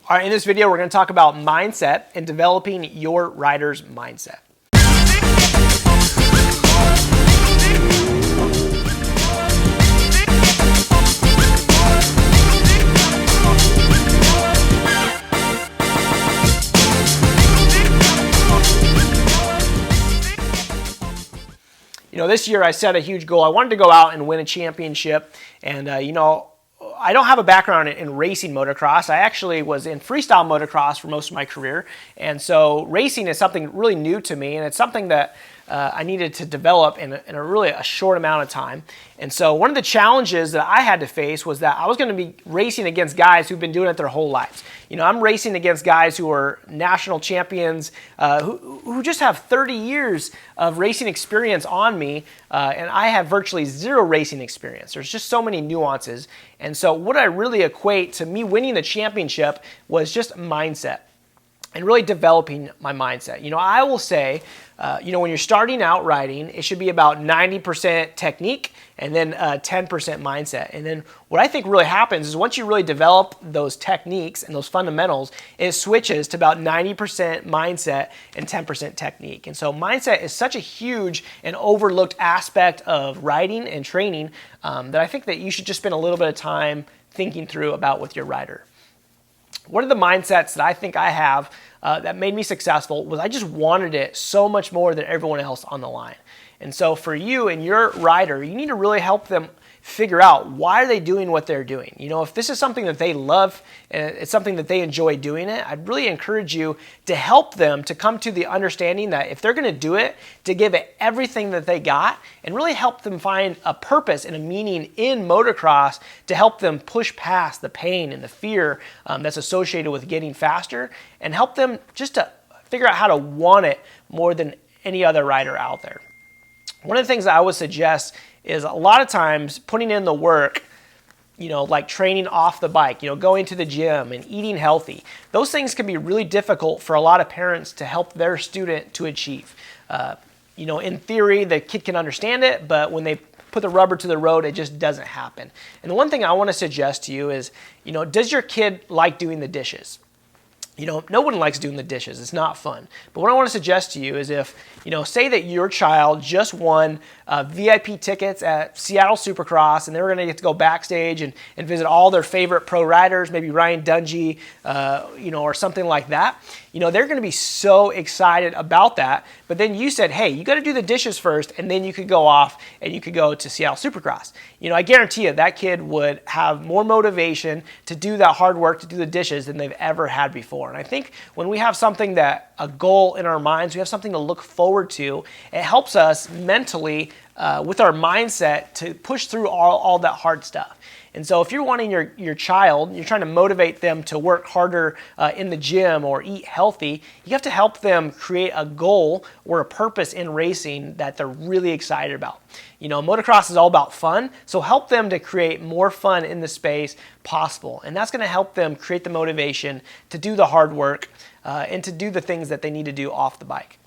All right, in this video, we're going to talk about mindset and developing your rider's mindset. This year I set a huge goal. I wanted to go out and win a championship, and I don't have a background in racing motocross. I actually was in freestyle motocross for most of my career, and so racing is something really new to me, and it's something that I needed to develop in a really short amount of time. And so one of the challenges that I had to face was that I was going to be racing against guys who've been doing it their whole lives. I'm racing against guys who are national champions, who just have 30 years of racing experience on me, and I have virtually zero racing experience. There's just so many nuances. And so what I really equate to me winning the championship was just mindset and really developing my mindset. I will say, when you're starting out riding, it should be about 90% technique and then 10% mindset. And then what I think really happens is once you really develop those techniques and those fundamentals, it switches to about 90% mindset and 10% technique. And so mindset is such a huge and overlooked aspect of riding and training that I think that you should just spend a little bit of time thinking through about with your rider. One of the mindsets that I think I have that made me successful was I just wanted it so much more than everyone else on the line. And so for you and your rider, you need to really help them figure out why are they doing what they're doing. If this is something that they love and it's something that they enjoy doing it, I'd really encourage you to help them to come to the understanding that if they're going to do it, to give it everything that they got and really help them find a purpose and a meaning in motocross to help them push past the pain and the fear that's associated with getting faster and help them just to figure out how to want it more than any other rider out there. One of the things that I would suggest is a lot of times putting in the work, like training off the bike, going to the gym and eating healthy. Those things can be really difficult for a lot of parents to help their student to achieve. In theory, the kid can understand it, but when they put the rubber to the road, it just doesn't happen. And the one thing I want to suggest to you is, does your kid like doing the dishes? No one likes doing the dishes. It's not fun. But what I want to suggest to you is if, say that your child just won VIP tickets at Seattle Supercross and they were going to get to go backstage and visit all their favorite pro riders, maybe Ryan Dungey, or something like that. They're going to be so excited about that. But then you said, hey, you got to do the dishes first, and then you could go off and you could go to Seattle Supercross. I guarantee you that kid would have more motivation to do that hard work, to do the dishes than they've ever had before. And I think when we have something a goal in our minds, we have something to look forward to, it helps us mentally with our mindset to push through all that hard stuff. And so if you're wanting your child, you're trying to motivate them to work harder in the gym or eat healthy, you have to help them create a goal or a purpose in racing that they're really excited about. Motocross is all about fun, so help them to create more fun in the space possible. And that's going to help them create the motivation to do the hard work and to do the things that they need to do off the bike.